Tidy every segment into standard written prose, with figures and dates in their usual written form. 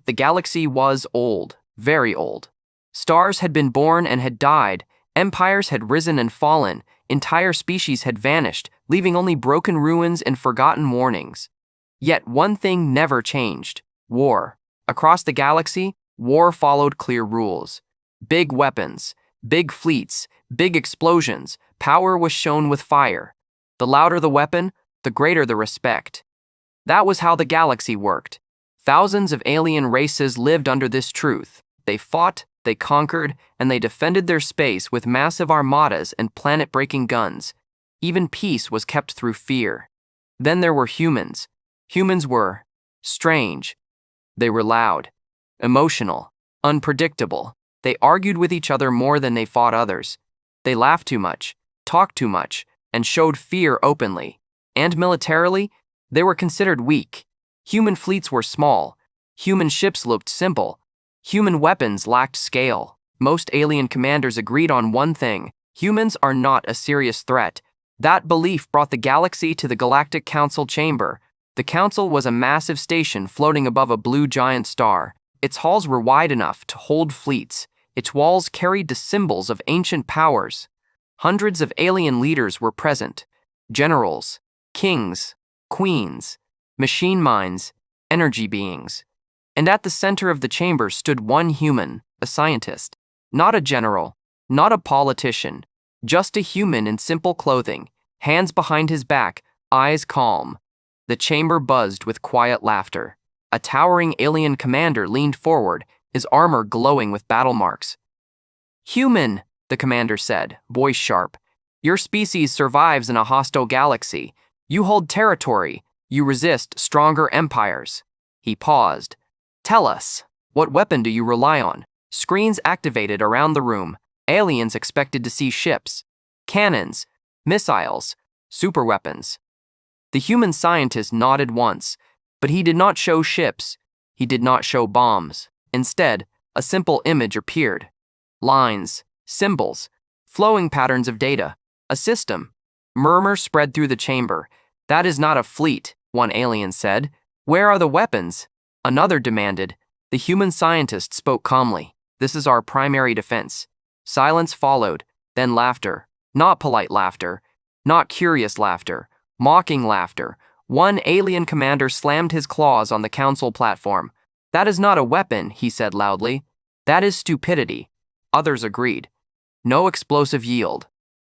The galaxy was old, very old. Stars had been born and had died, empires had risen and fallen, entire species had vanished, leaving only broken ruins and forgotten warnings. Yet one thing never changed: war. Across the galaxy, war followed clear rules. Big weapons, big fleets, big explosions, power was shown with fire. The louder the weapon, the greater the respect. That was how the galaxy worked. Thousands of alien races lived under this truth. They fought, they conquered, and they defended their space with massive armadas and planet-breaking guns. Even peace was kept through fear. Then there were humans. Humans were strange. They were loud, emotional, unpredictable. They argued with each other more than they fought others. They laughed too much, talked too much, and showed fear openly. And militarily, they were considered weak. Human fleets were small. Human ships looked simple. Human weapons lacked scale. Most alien commanders agreed on one thing: humans are not a serious threat. That belief brought the galaxy to the Galactic Council chamber. The council was a massive station floating above a blue giant star. Its halls were wide enough to hold fleets. Its walls carried the symbols of ancient powers. Hundreds of alien leaders were present: generals, kings, queens, machine minds, energy beings. And at the center of the chamber stood one human, a scientist. Not a general, not a politician, just a human in simple clothing, hands behind his back, eyes calm. The chamber buzzed with quiet laughter. A towering alien commander leaned forward, his armor glowing with battle marks. "Human," the commander said, voice sharp. "Your species survives in a hostile galaxy. You hold territory. You resist stronger empires." He paused. "Tell us, what weapon do you rely on?" Screens activated around the room. Aliens expected to see ships, cannons, missiles, superweapons. The human scientist nodded once, but he did not show ships. He did not show bombs. Instead, a simple image appeared. Lines, symbols, flowing patterns of data. A system. Murmurs spread through the chamber. "That is not a fleet," one alien said. "Where are the weapons?" Another demanded. The human scientist spoke calmly. "This is our primary defense." Silence followed, then laughter. Not polite laughter, not curious laughter, mocking laughter. One alien commander slammed his claws on the council platform. "That is not a weapon," he said loudly. "That is stupidity." Others agreed. No explosive yield.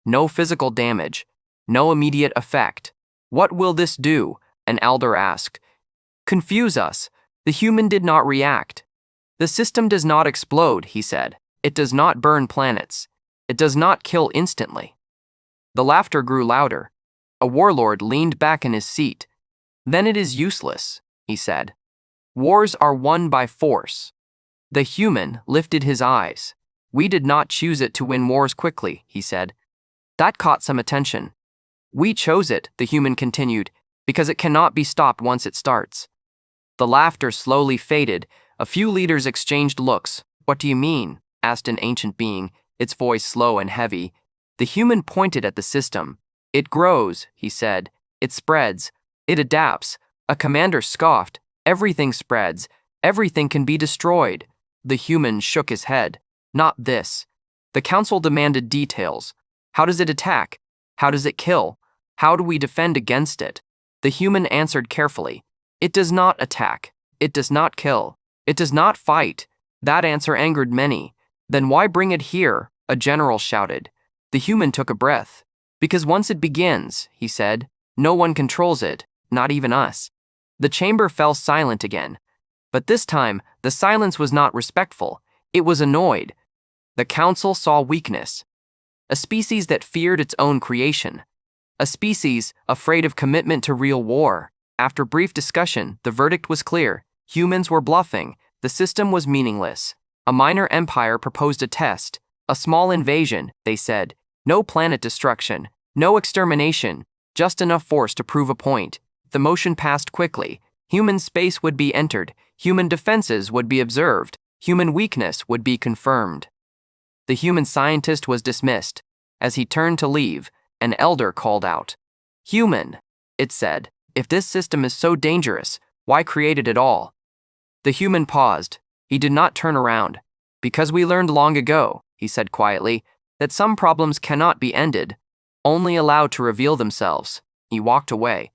No physical damage. No immediate effect. "What will this do?" an elder asked. "Confuse us." The human did not react. "The system does not explode," he said. "It does not burn planets. It does not kill instantly." The laughter grew louder. A warlord leaned back in his seat. "Then it is useless," he said. "Wars are won by force." The human lifted his eyes. "We did not choose it to win wars quickly," he said. That caught some attention. "We chose it," the human continued, "because it cannot be stopped once it starts." The laughter slowly faded. A few leaders exchanged looks. "What do you mean?" asked an ancient being, its voice slow and heavy. The human pointed at the system. "It grows," he said. "It spreads. It adapts." A commander scoffed. "Everything spreads. Everything can be destroyed." The human shook his head. "Not this." The council demanded details. How does it attack? How does it kill? How do we defend against it? The human answered carefully. "It does not attack. It does not kill. It does not fight." That answer angered many. "Then why bring it here?" a general shouted. The human took a breath. "Because once it begins," he said, "no one controls it, not even us." The chamber fell silent again. But this time, the silence was not respectful. It was annoyed. The council saw weakness. A species that feared its own creation. A species afraid of commitment to real war. After brief discussion, the verdict was clear. Humans were bluffing. The system was meaningless. A minor empire proposed a test. A small invasion, they said. No planet destruction. No extermination. Just enough force to prove a point. The motion passed quickly. Human space would be entered. Human defenses would be observed. Human weakness would be confirmed. The human scientist was dismissed. As he turned to leave, an elder called out. "Human," it said, "if this system is so dangerous, why create it at all?" The human paused. He did not turn around. Because we learned long ago, he said quietly, that some problems cannot be ended, only allowed to reveal themselves. He walked away.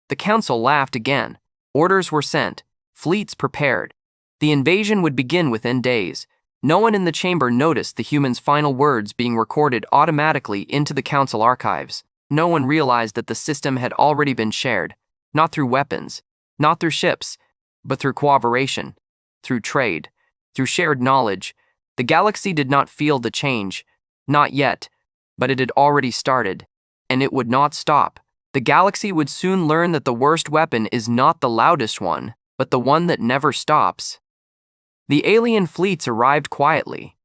The council laughed again. Orders were sent. Fleets prepared. The invasion would begin within days. No one in the chamber noticed the human's final words being recorded automatically into the council archives. No one realized that the system had already been shared, not through weapons, not through ships, but through cooperation, through trade, through shared knowledge. The galaxy did not feel the change, not yet, but it had already started, and it would not stop. The galaxy would soon learn that the worst weapon is not the loudest one, but the one that never stops. The alien fleets arrived quietly.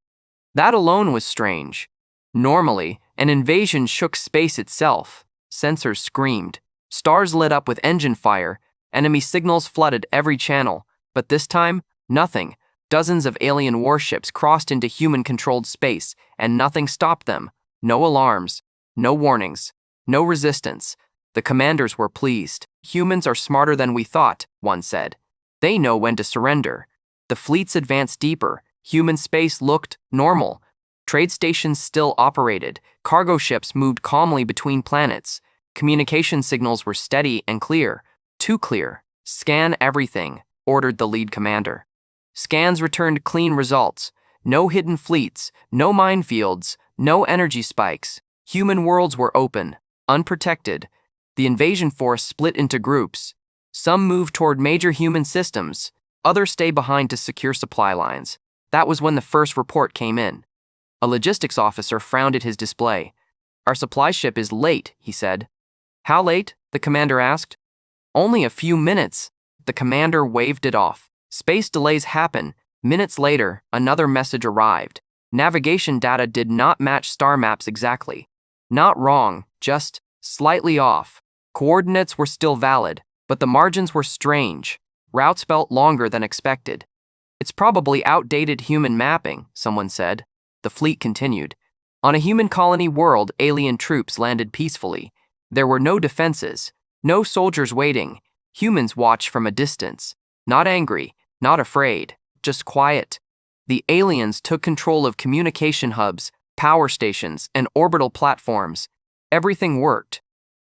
That alone was strange. Normally, an invasion shook space itself. Sensors screamed. Stars lit up with engine fire. Enemy signals flooded every channel. But this time, nothing. Dozens of alien warships crossed into human-controlled space, and nothing stopped them. No alarms, no warnings, no resistance. The commanders were pleased. Humans are smarter than we thought, one said. They know when to surrender. The fleets advanced deeper. Human space looked normal. Trade stations still operated. Cargo ships moved calmly between planets. Communication signals were steady and clear. Too clear. Scan everything, ordered the lead commander. Scans returned clean results. No hidden fleets, no minefields, no energy spikes. Human worlds were open, unprotected. The invasion force split into groups. Some moved toward major human systems. Others stayed behind to secure supply lines. That was when the first report came in. A logistics officer frowned at his display. Our supply ship is late, he said. How late? The commander asked. Only a few minutes. The commander waved it off. Space delays happen. Minutes later, another message arrived. Navigation data did not match star maps exactly. Not wrong, just slightly off. Coordinates were still valid, but the margins were strange. Routes felt longer than expected. It's probably outdated human mapping, someone said. The fleet continued. On a human colony world, alien troops landed peacefully. There were no defenses, no soldiers waiting. Humans watched from a distance. Not angry, not afraid, just quiet. The aliens took control of communication hubs, power stations, and orbital platforms. Everything worked,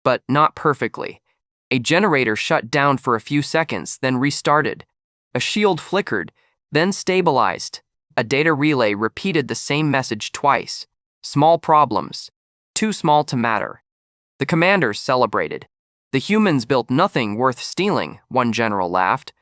but not perfectly. A generator shut down for a few seconds, then restarted. A shield flickered, then stabilized. A data relay repeated the same message twice. Small problems, too small to matter. The commanders celebrated. The humans built nothing worth stealing, one general laughed.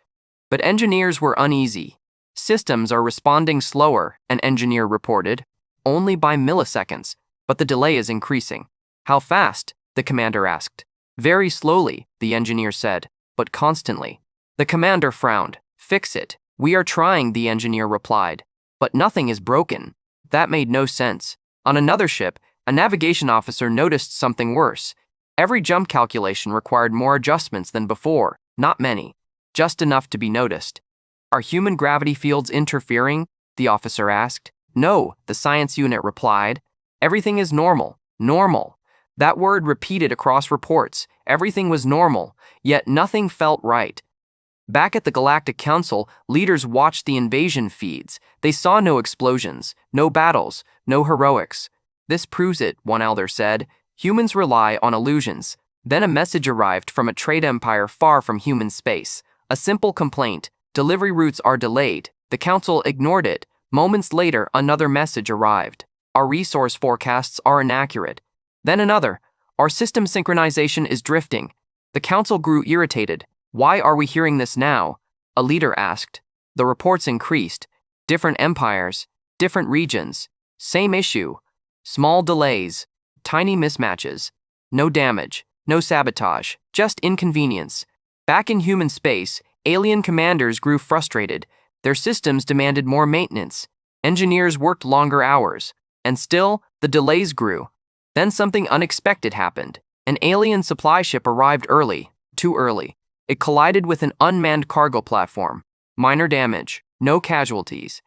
But engineers were uneasy. Systems are responding slower, an engineer reported. Only by milliseconds, but the delay is increasing. How fast? The commander asked. Very slowly, the engineer said, but constantly. The commander frowned. Fix it. We are trying, the engineer replied. But nothing is broken. That made no sense. On another ship, a navigation officer noticed something worse. Every jump calculation required more adjustments than before, not many, just enough to be noticed. Are human gravity fields interfering? The officer asked. No, the science unit replied. Everything is normal. Normal. That word repeated across reports. Everything was normal, yet nothing felt right. Back at the Galactic Council, leaders watched the invasion feeds. They saw no explosions, no battles, no heroics. This proves it, one elder said. Humans rely on illusions. Then a message arrived from a trade empire far from human space. A simple complaint. Delivery routes are delayed. The council ignored it. Moments later, another message arrived. Our resource forecasts are inaccurate. Then another. Our system synchronization is drifting. The council grew irritated. Why are we hearing this now? A leader asked. The reports increased. Different empires, different regions. Same issue. Small delays, tiny mismatches. No damage, no sabotage, just inconvenience. Back in human space, alien commanders grew frustrated. Their systems demanded more maintenance. Engineers worked longer hours. And still, the delays grew. Then something unexpected happened. An alien supply ship arrived early, too early. It collided with an unmanned cargo platform. Minor damage, no casualties.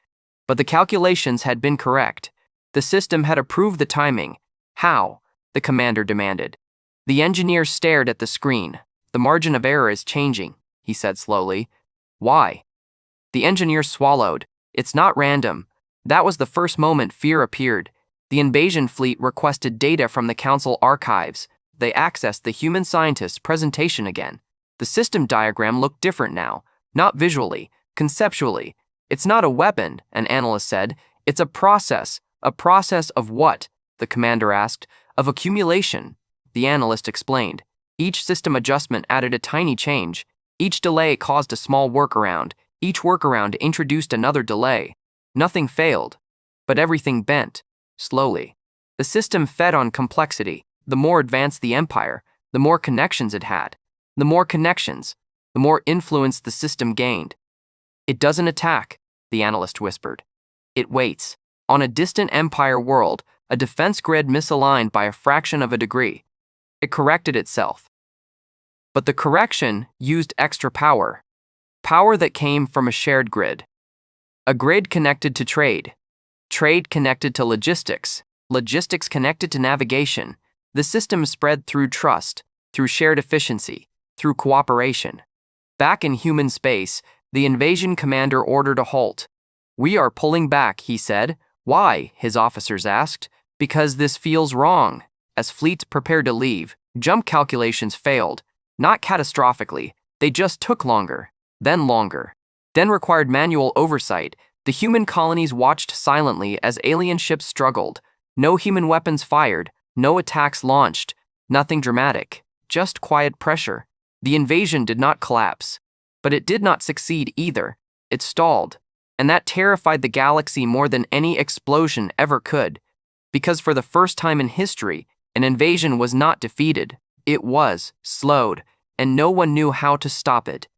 But the calculations had been correct. The system had approved the timing. How? The commander demanded. The engineer stared at the screen. The margin of error is changing, he said slowly. Why? The engineers swallowed. It's not random. That was the first moment fear appeared. The invasion fleet requested data from the Council archives. They accessed the human scientist's presentation again. The system diagram looked different now, not visually, conceptually. It's not a weapon, an analyst said. It's a process. A process of what? The commander asked. Of accumulation, the analyst explained. Each system adjustment added a tiny change. Each delay caused a small workaround. Each workaround introduced another delay. Nothing failed, but everything bent, slowly. The system fed on complexity. The more advanced the empire, the more connections it had. The more connections, the more influence the system gained. It doesn't attack, the analyst whispered. It waits. On a distant empire world, a defense grid misaligned by a fraction of a degree. It corrected itself. But the correction used extra power. Power that came from a shared grid. A grid connected to trade. Trade connected to logistics. Logistics connected to navigation. The system spread through trust, through shared efficiency, through cooperation. Back in human space, the invasion commander ordered a halt. "We are pulling back," he said. "Why?" his officers asked. "Because this feels wrong." As fleets prepared to leave, jump calculations failed. Not catastrophically, they just took longer, then required manual oversight. The human colonies watched silently as alien ships struggled. No human weapons fired, no attacks launched, nothing dramatic, just quiet pressure. The invasion did not collapse, but it did not succeed either. It stalled, and that terrified the galaxy more than any explosion ever could, because for the first time in history, an invasion was not defeated. It was slowed, and no one knew how to stop it.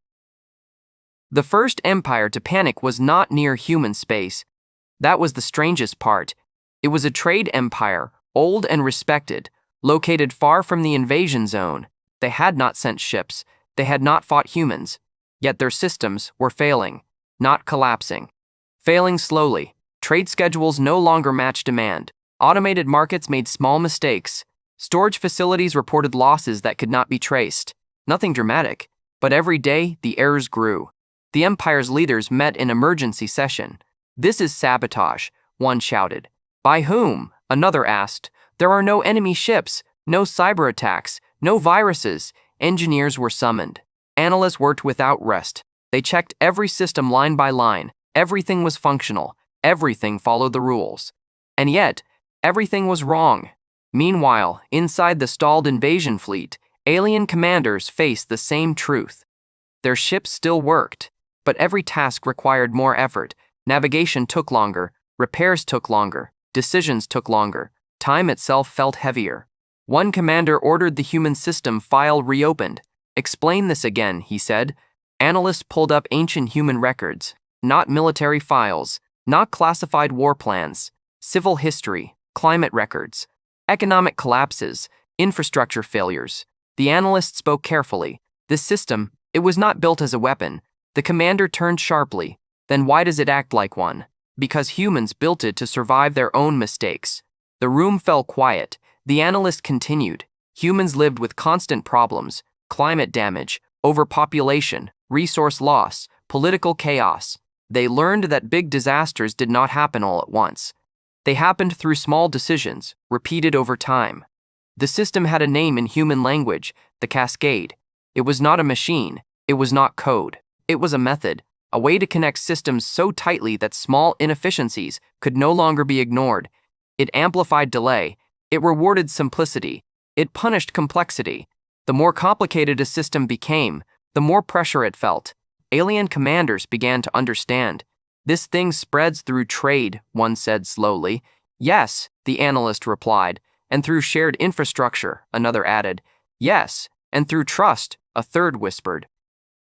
The first empire to panic was not near human space. That was the strangest part. It was a trade empire, old and respected, located far from the invasion zone. They had not sent ships. They had not fought humans. Yet their systems were failing, not collapsing. Failing slowly. Trade schedules no longer matched demand. Automated markets made small mistakes. Storage facilities reported losses that could not be traced. Nothing dramatic, but every day the errors grew. The empire's leaders met in emergency session. "This is sabotage," one shouted. "By whom?" another asked. "There are no enemy ships, no cyber attacks, no viruses." Engineers were summoned. Analysts worked without rest. They checked every system line by line. Everything was functional. Everything followed the rules. And yet, everything was wrong. Meanwhile, inside the stalled invasion fleet, alien commanders faced the same truth. Their ships still worked, but every task required more effort. Navigation took longer, repairs took longer, decisions took longer, time itself felt heavier. One commander ordered the human system file reopened. "Explain this again," he said. Analysts pulled up ancient human records, not military files, not classified war plans, civil history, climate records, economic collapses, infrastructure failures. The analyst spoke carefully. "This system, it was not built as a weapon." The commander turned sharply. "Then why does it act like one?" "Because humans built it to survive their own mistakes." The room fell quiet. The analyst continued. "Humans lived with constant problems, climate damage, overpopulation, resource loss, political chaos. They learned that big disasters did not happen all at once. They happened through small decisions, repeated over time. The system had a name in human language, the cascade. It was not a machine. It was not code. It was a method, a way to connect systems so tightly that small inefficiencies could no longer be ignored. It amplified delay. It rewarded simplicity. It punished complexity. The more complicated a system became, the more pressure it felt. Alien commanders began to understand. "This thing spreads through trade," one said slowly. "Yes," the analyst replied. "And through shared infrastructure," another added. "Yes, and through trust," a third whispered.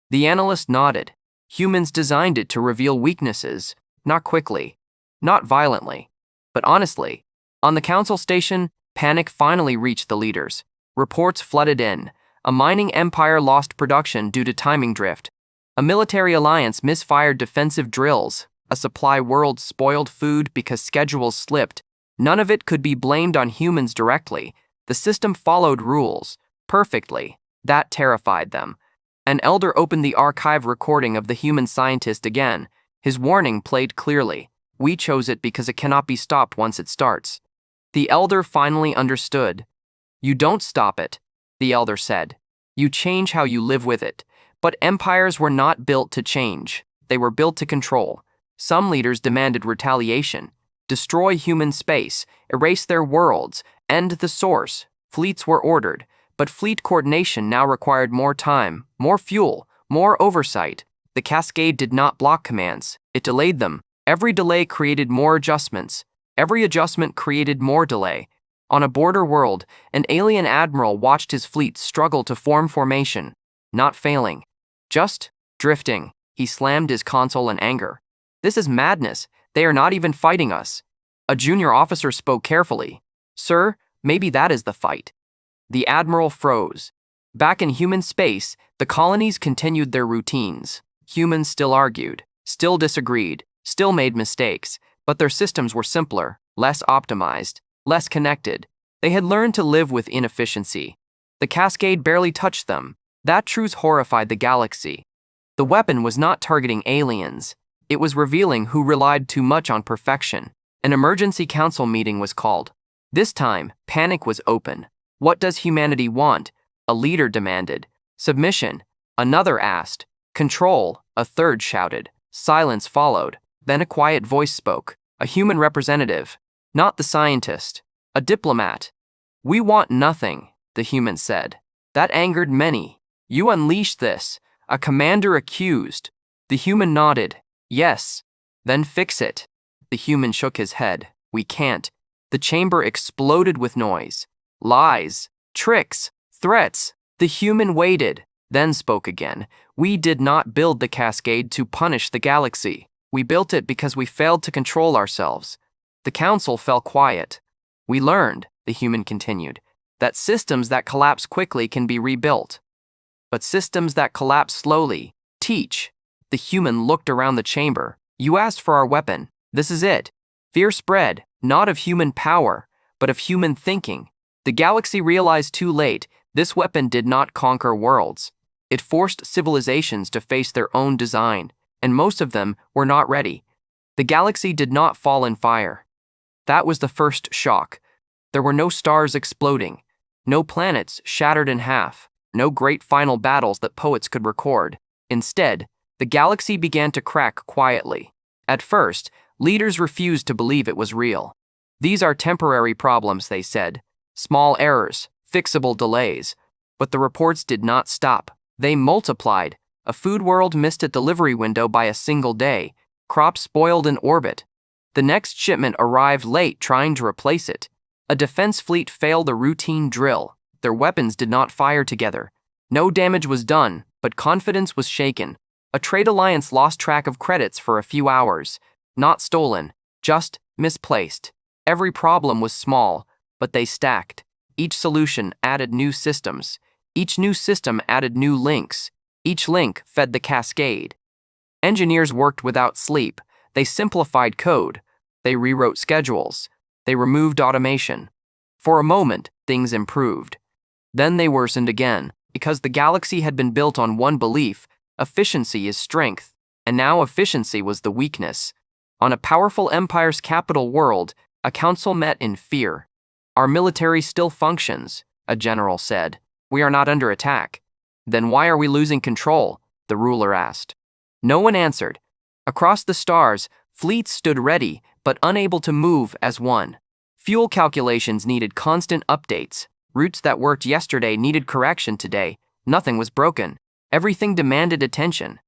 The analyst nodded. Humans designed it to reveal weaknesses, not quickly, not violently, but honestly. On the council station, panic finally reached the leaders. Reports flooded in. A mining empire lost production due to timing drift. A military alliance misfired defensive drills. A supply world spoiled food because schedules slipped. None of it could be blamed on humans directly. The system followed rules perfectly. That terrified them. An elder opened the archive recording of the human scientist again. His warning played clearly. We chose it because it cannot be stopped once it starts. The elder finally understood. You don't stop it, the elder said. You change how you live with it. But empires were not built to change. They were built to control. Some leaders demanded retaliation. Destroy human space, erase their worlds, end the source. Fleets were ordered, but fleet coordination now required more time, more fuel, more oversight. The cascade did not block commands. It delayed them. Every delay created more adjustments. Every adjustment created more delay. On a border world, an alien admiral watched his fleet struggle to form formation, not failing, just drifting. He slammed his console in anger. This is madness. They are not even fighting us. A junior officer spoke carefully. Sir, maybe that is the fight. The admiral froze. Back in human space, the colonies continued their routines. Humans still argued, still disagreed, still made mistakes, but their systems were simpler, less optimized, less connected. They had learned to live with inefficiency. The cascade barely touched them. That truth horrified the galaxy. The weapon was not targeting aliens. It was revealing who relied too much on perfection. An emergency council meeting was called. This time, panic was open. What does humanity want? A leader demanded. Submission. Another asked. Control. A third shouted. Silence followed. Then a quiet voice spoke. A human representative. Not the scientist. A diplomat. We want nothing, the human said. That angered many. You unleashed this. A commander accused. The human nodded. Yes. Then fix it. The human shook his head. We can't. The chamber exploded with noise. Lies. Tricks. Threats. The human waited, then spoke again. We did not build the cascade to punish the galaxy. We built it because we failed to control ourselves. The council fell quiet. We learned, the human continued, that systems that collapse quickly can be rebuilt. But systems that collapse slowly teach. The human looked around the chamber. You asked for our weapon. This is it. Fear spread, not of human power, but of human thinking. The galaxy realized too late, this weapon did not conquer worlds. It forced civilizations to face their own design, and most of them were not ready. The galaxy did not fall in fire. That was the first shock. There were no stars exploding, no planets shattered in half, no great final battles that poets could record. Instead, the galaxy began to crack quietly. At first, leaders refused to believe it was real. These are temporary problems, they said. Small errors, fixable delays. But the reports did not stop. They multiplied. A food world missed a delivery window by a single day. Crops spoiled in orbit. The next shipment arrived late, trying to replace it. A defense fleet failed a routine drill. Their weapons did not fire together. No damage was done, but confidence was shaken. A trade alliance lost track of credits for a few hours. Not stolen, just misplaced. Every problem was small, but they stacked. Each solution added new systems. Each new system added new links. Each link fed the cascade. Engineers worked without sleep. They simplified code. They rewrote schedules. They removed automation. For a moment, things improved. Then they worsened again, because the galaxy had been built on one belief: efficiency is strength. And now efficiency was the weakness. On a powerful empire's capital world, a council met in fear. Our military still functions, a general said. We are not under attack. Then why are we losing control? The ruler asked. No one answered. Across the stars, fleets stood ready, but unable to move as one. Fuel calculations needed constant updates. Routes that worked yesterday needed correction today. Nothing was broken. Everything demanded attention.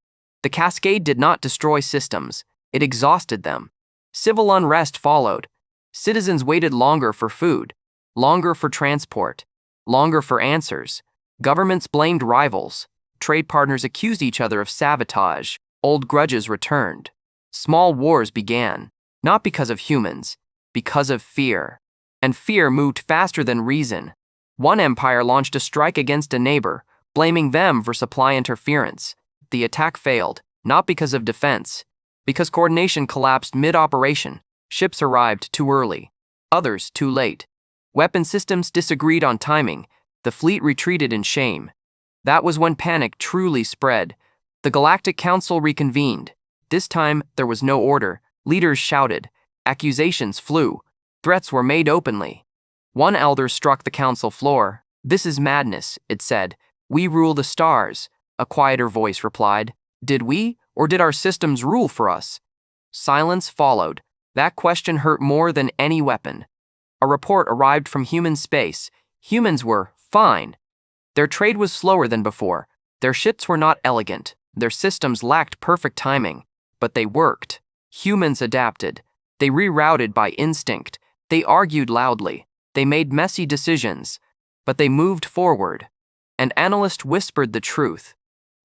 The cascade did not destroy systems. It exhausted them. Civil unrest followed. Citizens waited longer for food, longer for transport, longer for answers. Governments blamed rivals. Trade partners accused each other of sabotage. Old grudges returned. Small wars began, not because of humans, because of fear. And fear moved faster than reason. One empire launched a strike against a neighbor, blaming them for supply interference. The attack failed, not because of defense, because coordination collapsed mid-operation. Ships arrived too early, others too late. Weapon systems disagreed on timing. The fleet retreated in shame. That was when panic truly spread. The Galactic Council reconvened. This time, there was no order. Leaders shouted. Accusations flew. Threats were made openly. One elder struck the council floor. "This is madness," it said. "We rule the stars." A quieter voice replied. "Did we, or did our systems rule for us?" Silence followed. That question hurt more than any weapon. A report arrived from human space. Humans were fine. Their trade was slower than before. Their ships were not elegant. Their systems lacked perfect timing. But they worked. Humans adapted. They rerouted by instinct. They argued loudly. They made messy decisions. But they moved forward. An analyst whispered the truth.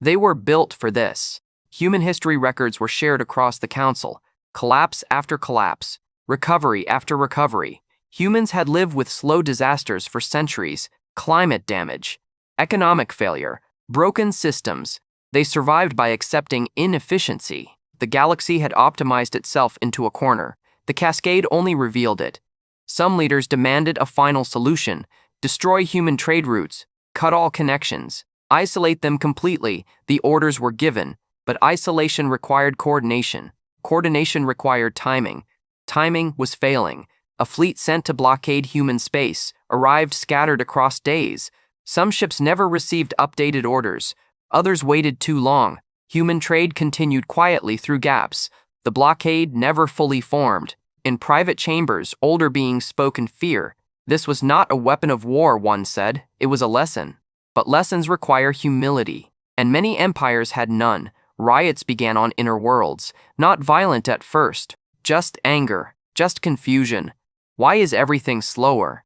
They were built for this. Human history records were shared across the council. Collapse after collapse. Recovery after recovery. Humans had lived with slow disasters for centuries. Climate damage. Economic failure. Broken systems. They survived by accepting inefficiency. The galaxy had optimized itself into a corner. The cascade only revealed it. Some leaders demanded a final solution. Destroy human trade routes. Cut all connections. Isolate them completely. The orders were given. But isolation required coordination. Coordination required timing. Timing was failing. A fleet sent to blockade human space arrived scattered across days. Some ships never received updated orders. Others waited too long. Human trade continued quietly through gaps. The blockade never fully formed. In private chambers, older beings spoke in fear. This was not a weapon of war, one said. It was a lesson. But lessons require humility. And many empires had none. Riots began on inner worlds. Not violent at first. Just anger. Just confusion. Why is everything slower?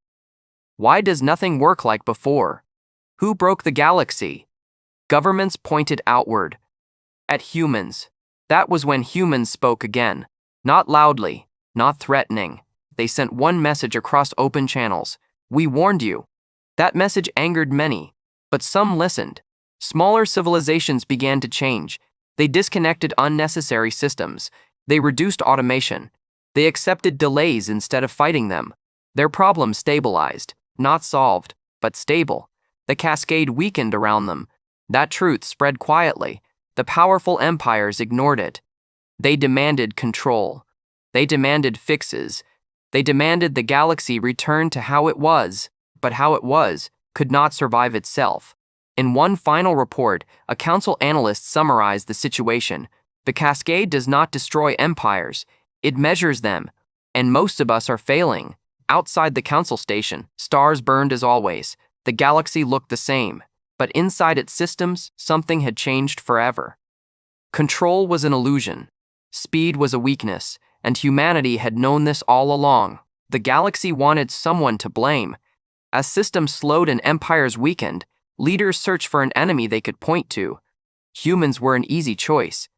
Why does nothing work like before? Who broke the galaxy? Governments pointed outward. At humans. That was when humans spoke again. Not loudly. Not threatening. They sent one message across open channels. "We warned you." That message angered many. But some listened. Smaller civilizations began to change. They disconnected unnecessary systems. They reduced automation. They accepted delays instead of fighting them. Their problems stabilized. Not solved, but stable. The cascade weakened around them. That truth spread quietly. The powerful empires ignored it. They demanded control. They demanded fixes. They demanded the galaxy return to how it was. But how it was could not survive itself. In one final report, a council analyst summarized the situation. The cascade does not destroy empires. It measures them. And most of us are failing. Outside the council station, stars burned as always. The galaxy looked the same. But inside its systems, something had changed forever. Control was an illusion. Speed was a weakness. And humanity had known this all along. The galaxy wanted someone to blame. As systems slowed and empires weakened, leaders searched for an enemy they could point to. Humans were an easy choice.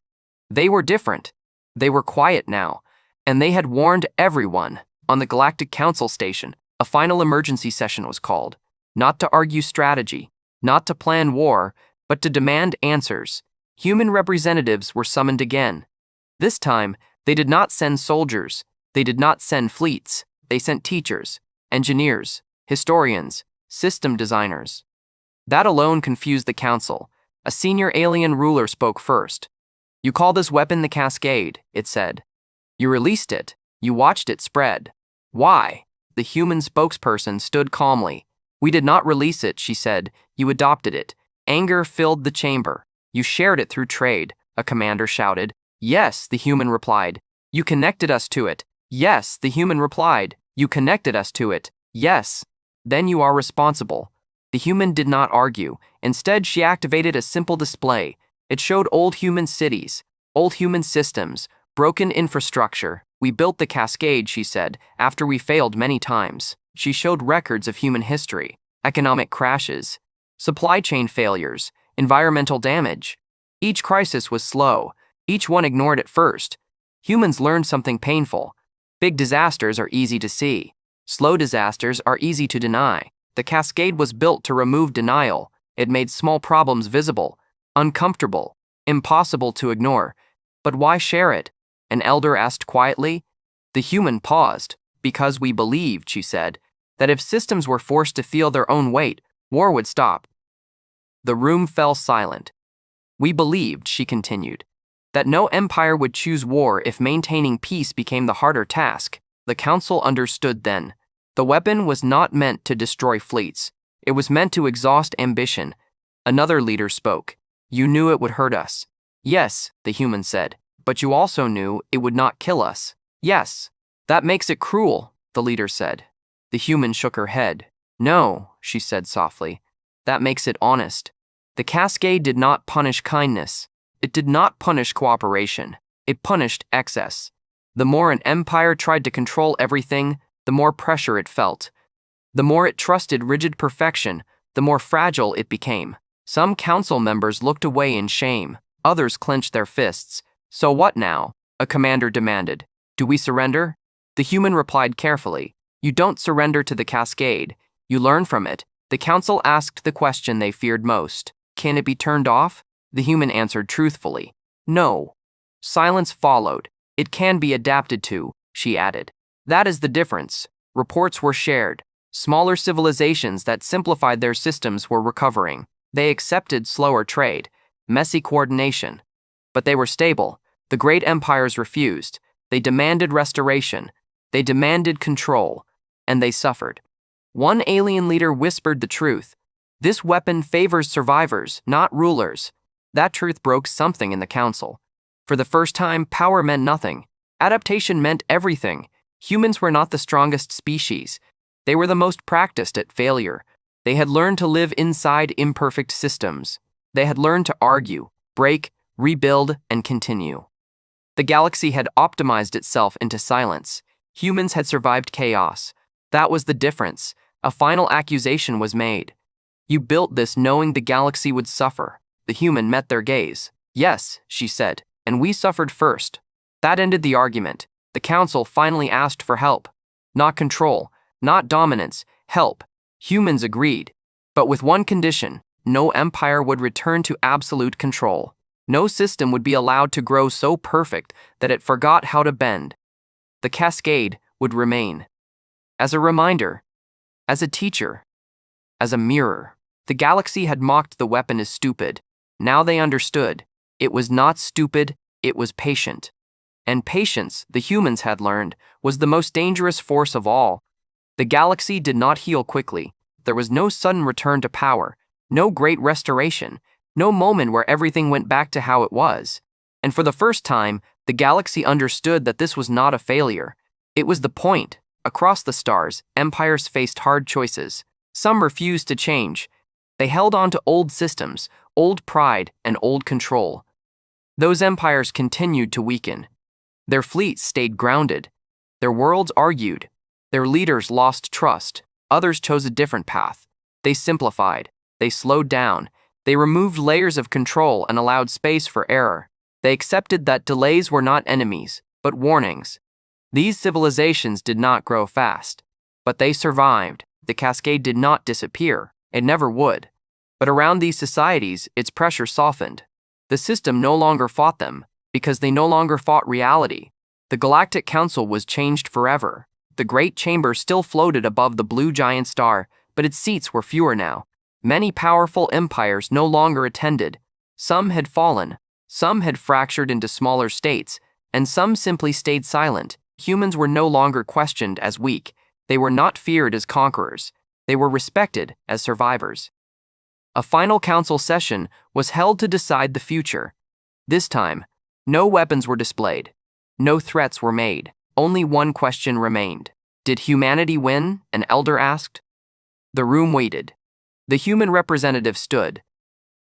They were different. They were quiet now. And they had warned everyone. On the Galactic Council Station, a final emergency session was called. Not to argue strategy, not to plan war, but to demand answers. Human representatives were summoned again. This time, they did not send soldiers. They did not send fleets. They sent teachers, engineers, historians, system designers. That alone confused the council. A senior alien ruler spoke first. "You call this weapon the Cascade," it said. "You released it. You watched it spread. Why?" The human spokesperson stood calmly. "We did not release it," she said. "You adopted it." Anger filled the chamber. "You shared it through trade," a commander shouted. "Yes," the human replied. "You connected us to it." "Yes," the human replied. "You connected us to it." "Yes." "Then you are responsible." The human did not argue. Instead, she activated a simple display. It showed old human cities, old human systems, broken infrastructure. "We built the cascade," she said, "after we failed many times." She showed records of human history, economic crashes, supply chain failures, environmental damage. Each crisis was slow. Each one ignored at first. Humans learned something painful. Big disasters are easy to see. Slow disasters are easy to deny. The cascade was built to remove denial. It made small problems visible, uncomfortable, impossible to ignore. But why share it? An elder asked quietly. The human paused. "Because we believed," she said, "that if systems were forced to feel their own weight, war would stop." The room fell silent. "We believed," she continued, that no empire would choose war if maintaining peace became the harder task. The council understood then. The weapon was not meant to destroy fleets. It was meant to exhaust ambition. Another leader spoke. You knew it would hurt us. Yes, the human said, but you also knew it would not kill us. Yes, that makes it cruel, the leader said. The human shook her head. No, she said softly, that makes it honest. The cascade did not punish kindness. It did not punish cooperation. It punished excess. The more an empire tried to control everything, the more pressure it felt. The more it trusted rigid perfection, the more fragile it became. Some council members looked away in shame. Others clenched their fists. So what now? A commander demanded. Do we surrender? The human replied carefully. You don't surrender to the cascade. You learn from it. The council asked the question they feared most. Can it be turned off? The human answered truthfully. No. Silence followed. It can be adapted to, she added. That is the difference. Reports were shared. Smaller civilizations that simplified their systems were recovering. They accepted slower trade, messy coordination. But they were stable. The great empires refused. They demanded restoration. They demanded control. And they suffered. One alien leader whispered the truth. This weapon favors survivors, not rulers. That truth broke something in the council. For the first time, power meant nothing. Adaptation meant everything. Humans were not the strongest species. They were the most practiced at failure. They had learned to live inside imperfect systems. They had learned to argue, break, rebuild, and continue. The galaxy had optimized itself into silence. Humans had survived chaos. That was the difference. A final accusation was made. You built this knowing the galaxy would suffer. The human met their gaze. Yes, she said, and we suffered first. That ended the argument. The council finally asked for help. Not control, not dominance, help. Humans agreed. But with one condition, no empire would return to absolute control. No system would be allowed to grow so perfect that it forgot how to bend. The cascade would remain. As a reminder, as a teacher, as a mirror. The galaxy had mocked the weapon as stupid. Now they understood. It was not stupid, it was patient. And patience, the humans had learned, was the most dangerous force of all. The galaxy did not heal quickly. There was no sudden return to power, no great restoration, no moment where everything went back to how it was. And for the first time, the galaxy understood that this was not a failure. It was the point. Across the stars, empires faced hard choices. Some refused to change. They held on to old systems, old pride, and old control. Those empires continued to weaken. Their fleets stayed grounded. Their worlds argued. Their leaders lost trust. Others chose a different path. They simplified. They slowed down. They removed layers of control and allowed space for error. They accepted that delays were not enemies, but warnings. These civilizations did not grow fast, but they survived. The cascade did not disappear. It never would. But around these societies, its pressure softened. The system no longer fought them, because they no longer fought reality. The Galactic Council was changed forever. The Great Chamber still floated above the blue giant star, but its seats were fewer now. Many powerful empires no longer attended. Some had fallen, some had fractured into smaller states, and some simply stayed silent. Humans were no longer questioned as weak. They were not feared as conquerors. They were respected as survivors. A final council session was held to decide the future. This time, no weapons were displayed. No threats were made. Only one question remained. Did humanity win? An elder asked. The room waited. The human representative stood.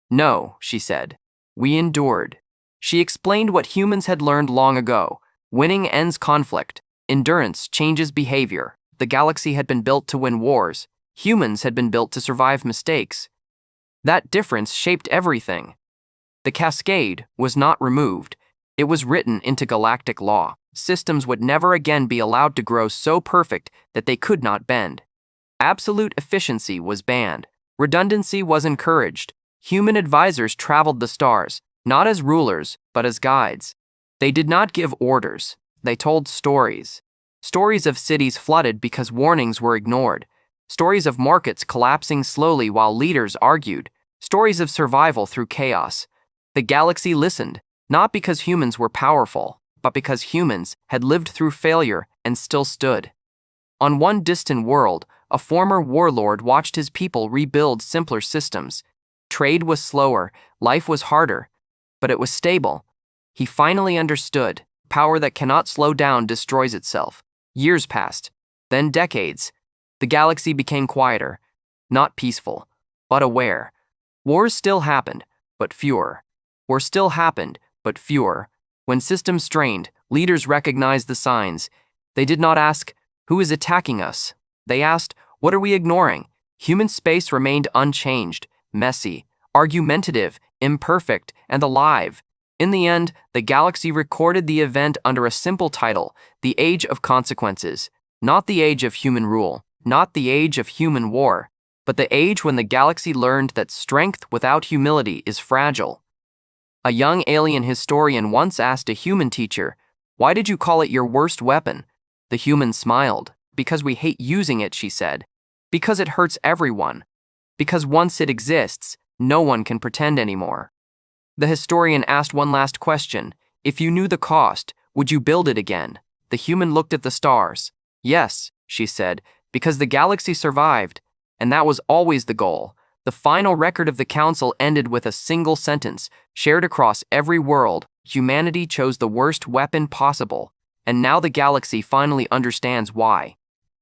No, she said. We endured. She explained what humans had learned long ago. Winning ends conflict. Endurance changes behavior. The galaxy had been built to win wars. Humans had been built to survive mistakes. That difference shaped everything. The cascade was not removed. It was written into galactic law. Systems would never again be allowed to grow so perfect that they could not bend. Absolute efficiency was banned. Redundancy was encouraged. Human advisors traveled the stars, not as rulers, but as guides. They did not give orders. They told stories. Stories of cities flooded because warnings were ignored. Stories of markets collapsing slowly while leaders argued. Stories of survival through chaos. The galaxy listened. Not because humans were powerful, but because humans had lived through failure and still stood. On one distant world, a former warlord watched his people rebuild simpler systems. Trade was slower, life was harder, but it was stable. He finally understood, power that cannot slow down destroys itself. Years passed, then decades. The galaxy became quieter, not peaceful, but aware. Wars still happened, but fewer. Wars still happened, but fewer. When systems strained, leaders recognized the signs. They did not ask, "Who is attacking us?" They asked, "What are we ignoring?" Human space remained unchanged, messy, argumentative, imperfect, and alive. In the end, the galaxy recorded the event under a simple title: the Age of Consequences. Not the age of human rule, not the age of human war, but the age when the galaxy learned that strength without humility is fragile. A young alien historian once asked a human teacher, "Why did you call it your worst weapon?" The human smiled. "Because we hate using it," she said. "Because it hurts everyone. Because once it exists, no one can pretend anymore." The historian asked one last question. "If you knew the cost, would you build it again?" The human looked at the stars. "Yes," she said, "because the galaxy survived, and that was always the goal." The final record of the council ended with a single sentence, shared across every world: humanity chose the worst weapon possible, and now the galaxy finally understands why.